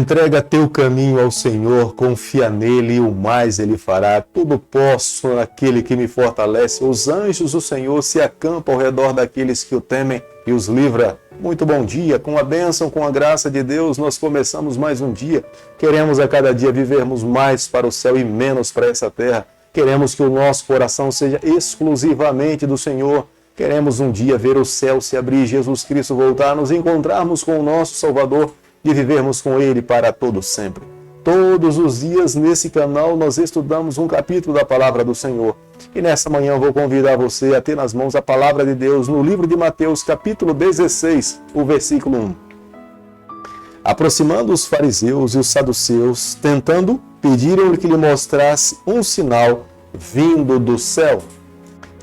Entrega teu caminho ao Senhor, confia nele e o mais ele fará. Tudo posso naquele que me fortalece. Os anjos do Senhor se acampam ao redor daqueles que o temem e os livra. Muito bom dia, com a bênção, com a graça de Deus, nós começamos mais um dia. Queremos a cada dia vivermos mais para o céu e menos para essa terra. Queremos que o nosso coração seja exclusivamente do Senhor. Queremos um dia ver o céu se abrir, Jesus Cristo voltar, nos encontrarmos com o nosso Salvador e vivermos com Ele para todo sempre. Todos os dias nesse canal nós estudamos um capítulo da Palavra do Senhor. E nessa manhã eu vou convidar você a ter nas mãos a Palavra de Deus no livro de Mateus, capítulo 16, o versículo 1. Aproximando os fariseus e os saduceus, tentando, pediram-lhe que lhe mostrasse um sinal vindo do céu.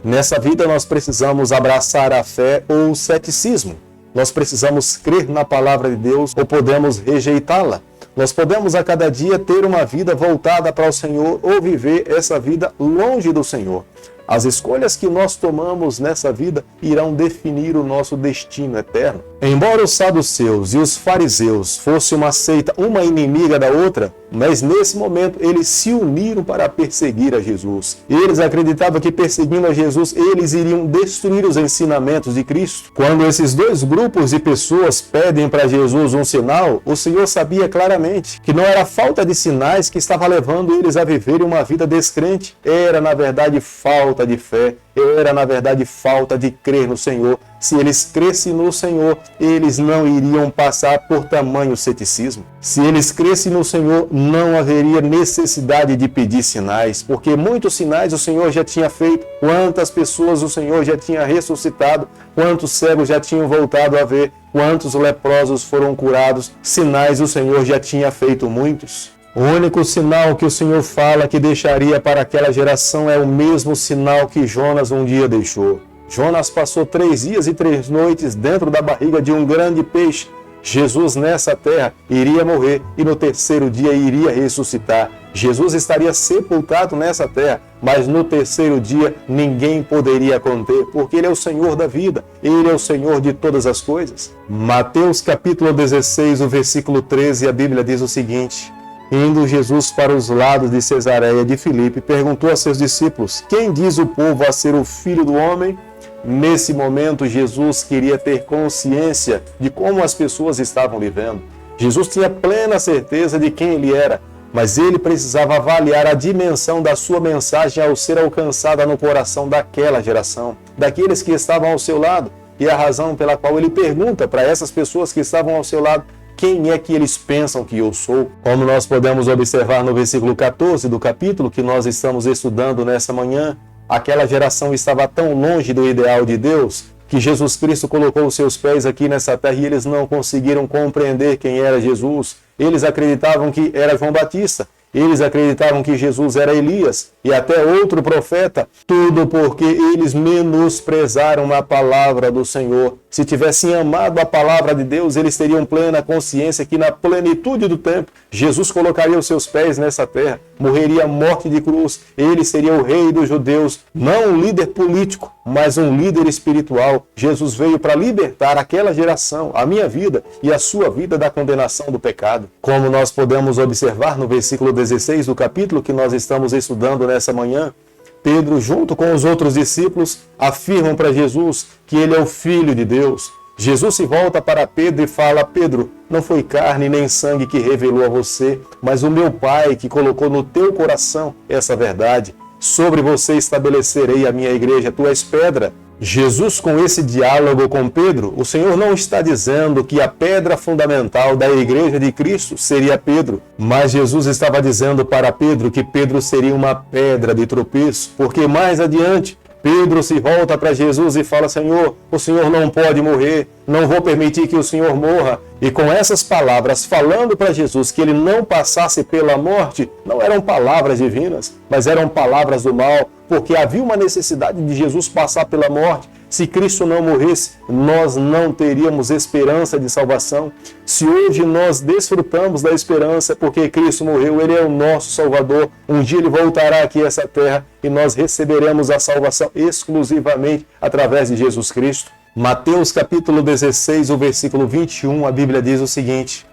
Nessa vida nós precisamos abraçar a fé ou o ceticismo. Nós precisamos crer na palavra de Deus ou podemos rejeitá-la. Nós podemos a cada dia ter uma vida voltada para o Senhor ou viver essa vida longe do Senhor. As escolhas que nós tomamos nessa vida irão definir o nosso destino eterno. Embora os saduceus e os fariseus fossem uma seita, uma inimiga da outra, mas nesse momento eles se uniram para perseguir a Jesus. Eles acreditavam que perseguindo a Jesus, eles iriam destruir os ensinamentos de Cristo. Quando esses dois grupos de pessoas pedem para Jesus um sinal, o Senhor sabia claramente que não era falta de sinais que estava levando eles a viverem uma vida descrente. Era, na verdade, falta de fé, era na verdade falta de crer no Senhor. Se eles crescem no Senhor, eles não iriam passar por tamanho ceticismo. Se eles crescem no Senhor, não haveria necessidade de pedir sinais, porque muitos sinais o Senhor já tinha feito. Quantas pessoas o Senhor já tinha ressuscitado, quantos cegos já tinham voltado a ver, quantos leprosos foram curados, sinais o Senhor já tinha feito muitos. O único sinal que o Senhor fala que deixaria para aquela geração é o mesmo sinal que Jonas um dia deixou. Jonas passou 3 dias e 3 noites dentro da barriga de um grande peixe. Jesus nessa terra iria morrer e no 3º dia iria ressuscitar. Jesus estaria sepultado nessa terra, mas no 3º dia ninguém poderia conter, porque Ele é o Senhor da vida, Ele é o Senhor de todas as coisas. Mateus capítulo 16, o versículo 13, a Bíblia diz o seguinte: Indo Jesus para os lados de Cesareia de Filipe, perguntou a seus discípulos: Quem diz o povo a ser o Filho do Homem? Nesse momento, Jesus queria ter consciência de como as pessoas estavam vivendo. Jesus tinha plena certeza de quem ele era, mas ele precisava avaliar a dimensão da sua mensagem ao ser alcançada no coração daquela geração, daqueles que estavam ao seu lado. E a razão pela qual ele pergunta para essas pessoas que estavam ao seu lado: quem é que eles pensam que eu sou? Como nós podemos observar no versículo 14 do capítulo que nós estamos estudando nessa manhã, aquela geração estava tão longe do ideal de Deus que Jesus Cristo colocou os seus pés aqui nessa terra e eles não conseguiram compreender quem era Jesus. Eles acreditavam que era João Batista. Eles acreditavam que Jesus era Elias e até outro profeta, tudo porque eles menosprezaram a palavra do Senhor. Se tivessem amado a palavra de Deus, eles teriam plena consciência que na plenitude do tempo, Jesus colocaria os seus pés nessa terra, morreria a morte de cruz, ele seria o rei dos judeus, não um líder político, mas um líder espiritual. Jesus veio para libertar aquela geração, a minha vida e a sua vida da condenação do pecado. Como nós podemos observar no versículo 16 do capítulo que nós estamos estudando nessa manhã, Pedro, junto com os outros discípulos, afirmam para Jesus que ele é o Filho de Deus. Jesus se volta para Pedro e fala: Pedro, não foi carne nem sangue que revelou a você, mas o meu Pai que colocou no teu coração essa verdade. Sobre você estabelecerei a minha igreja, tu és pedra. Jesus, com esse diálogo com Pedro, o Senhor não está dizendo que a pedra fundamental da igreja de Cristo seria Pedro, mas Jesus estava dizendo para Pedro que Pedro seria uma pedra de tropeço, porque mais adiante Pedro se volta para Jesus e fala: Senhor, o Senhor não pode morrer, não vou permitir que o Senhor morra. E com essas palavras, falando para Jesus que ele não passasse pela morte, não eram palavras divinas, mas eram palavras do mal, porque havia uma necessidade de Jesus passar pela morte. Se Cristo não morresse, nós não teríamos esperança de salvação. Se hoje nós desfrutamos da esperança porque Cristo morreu, Ele é o nosso Salvador. Um dia Ele voltará aqui a essa terra e nós receberemos a salvação exclusivamente através de Jesus Cristo. Mateus capítulo 16, o versículo 21, a Bíblia diz o seguinte: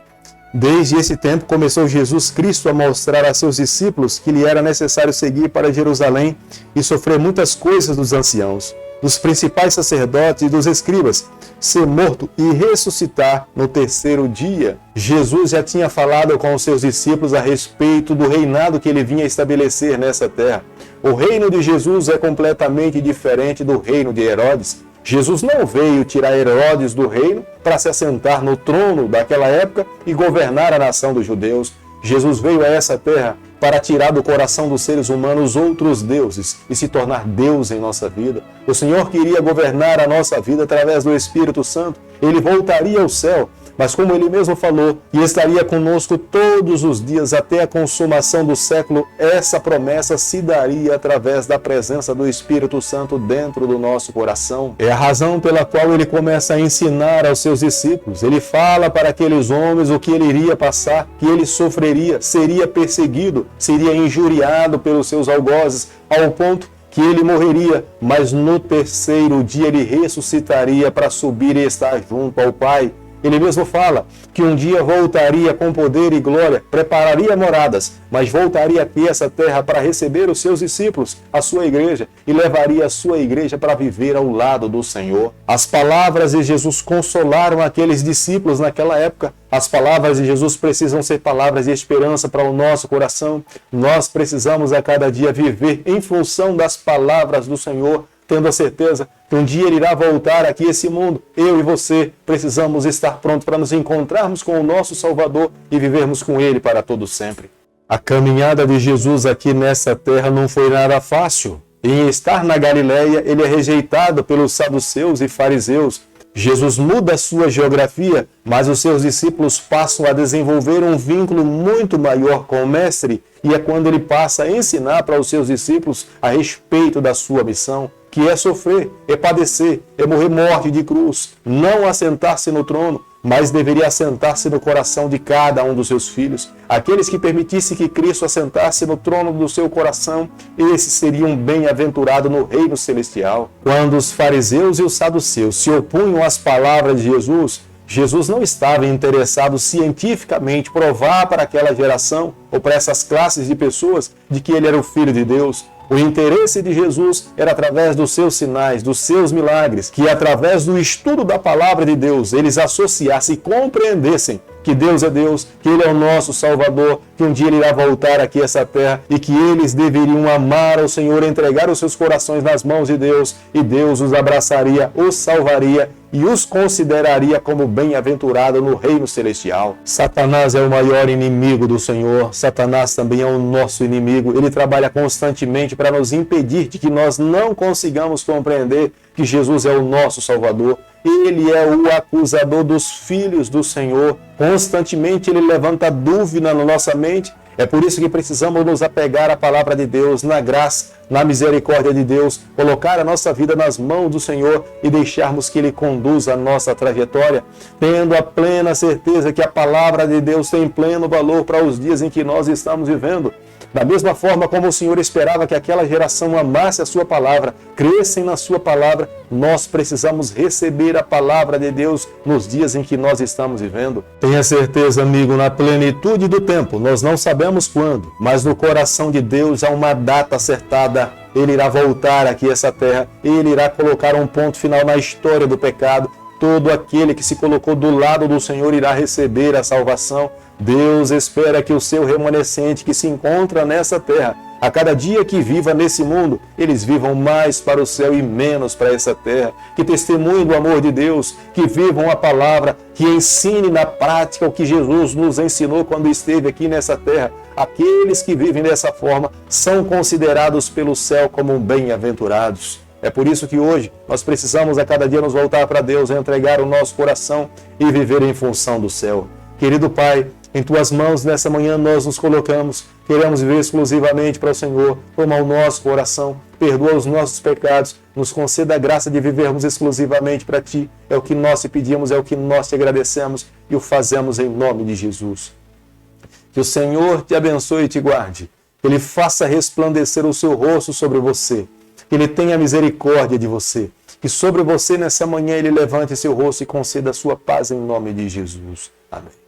Desde esse tempo começou Jesus Cristo a mostrar a seus discípulos que lhe era necessário seguir para Jerusalém e sofrer muitas coisas dos anciãos, dos principais sacerdotes e dos escribas, ser morto e ressuscitar no terceiro dia. Jesus já tinha falado com os seus discípulos a respeito do reinado que ele vinha estabelecer nessa terra. O reino de Jesus é completamente diferente do reino de Herodes. Jesus não veio tirar Herodes do reino para se assentar no trono daquela época e governar a nação dos judeus. Jesus veio a essa terra para tirar do coração dos seres humanos outros deuses e se tornar Deus em nossa vida. O Senhor queria governar a nossa vida através do Espírito Santo. Ele voltaria ao céu, mas como ele mesmo falou, e estaria conosco todos os dias até a consumação do século, essa promessa se daria através da presença do Espírito Santo dentro do nosso coração. É a razão pela qual ele começa a ensinar aos seus discípulos. Ele fala para aqueles homens o que ele iria passar, que ele sofreria, seria perseguido, seria injuriado pelos seus algozes, ao ponto que ele morreria, mas no terceiro dia ele ressuscitaria para subir e estar junto ao Pai. Ele mesmo fala que um dia voltaria com poder e glória, prepararia moradas, mas voltaria aqui a essa terra para receber os seus discípulos, a sua igreja, e levaria a sua igreja para viver ao lado do Senhor. As palavras de Jesus consolaram aqueles discípulos naquela época. As palavras de Jesus precisam ser palavras de esperança para o nosso coração. Nós precisamos a cada dia viver em função das palavras do Senhor, tendo a certeza que um dia ele irá voltar aqui a esse mundo. Eu e você precisamos estar prontos para nos encontrarmos com o nosso Salvador e vivermos com ele para todo sempre. A caminhada de Jesus aqui nessa terra não foi nada fácil. Em estar na Galileia, ele é rejeitado pelos saduceus e fariseus. Jesus muda a sua geografia, mas os seus discípulos passam a desenvolver um vínculo muito maior com o Mestre, e é quando ele passa a ensinar para os seus discípulos a respeito da sua missão, que é sofrer, é padecer, é morrer morte de cruz, não assentar-se no trono, mas deveria assentar-se no coração de cada um dos seus filhos. Aqueles que permitissem que Cristo assentasse no trono do seu coração, esses seriam bem-aventurados no reino celestial. Quando os fariseus e os saduceus se opunham às palavras de Jesus, Jesus não estava interessado cientificamente provar para aquela geração ou para essas classes de pessoas de que ele era o Filho de Deus. O interesse de Jesus era através dos seus sinais, dos seus milagres, que através do estudo da palavra de Deus, eles associassem e compreendessem que Deus é Deus, que Ele é o nosso Salvador, que um dia Ele irá voltar aqui a essa terra e que eles deveriam amar ao Senhor, entregar os seus corações nas mãos de Deus, e Deus os abraçaria, os salvaria e os consideraria como bem-aventurado no reino celestial. Satanás é o maior inimigo do Senhor. Satanás também é o nosso inimigo. Ele trabalha constantemente para nos impedir de que nós não consigamos compreender que Jesus é o nosso Salvador. Ele é o acusador dos filhos do Senhor. Constantemente ele levanta dúvida na nossa mente. É por isso que precisamos nos apegar à palavra de Deus, na graça, na misericórdia de Deus, colocar a nossa vida nas mãos do Senhor e deixarmos que Ele conduza a nossa trajetória, tendo a plena certeza que a palavra de Deus tem pleno valor para os dias em que nós estamos vivendo. Da mesma forma como o Senhor esperava que aquela geração amasse a sua palavra, crescem na sua palavra, nós precisamos receber a palavra de Deus nos dias em que nós estamos vivendo. Tenha certeza, amigo, na plenitude do tempo, nós não sabemos quando, mas no coração de Deus há uma data acertada. Ele irá voltar aqui a essa terra, Ele irá colocar um ponto final na história do pecado. Todo aquele que se colocou do lado do Senhor irá receber a salvação. Deus espera que o seu remanescente que se encontra nessa terra, a cada dia que viva nesse mundo, eles vivam mais para o céu e menos para essa terra, que testemunhem do amor de Deus, que vivam a palavra, que ensine na prática o que Jesus nos ensinou quando esteve aqui nessa terra. Aqueles que vivem dessa forma são considerados pelo céu como bem-aventurados. É por isso que hoje nós precisamos a cada dia nos voltar para Deus, entregar o nosso coração e viver em função do céu. Querido Pai, em Tuas mãos nessa manhã nós nos colocamos, queremos viver exclusivamente para o Senhor, toma o nosso coração, perdoa os nossos pecados, nos conceda a graça de vivermos exclusivamente para Ti. É o que nós te pedimos, é o que nós te agradecemos e o fazemos em nome de Jesus. Que o Senhor te abençoe e te guarde, que Ele faça resplandecer o seu rosto sobre você, que Ele tenha misericórdia de você, que sobre você nessa manhã Ele levante seu rosto e conceda a sua paz em nome de Jesus. Amém.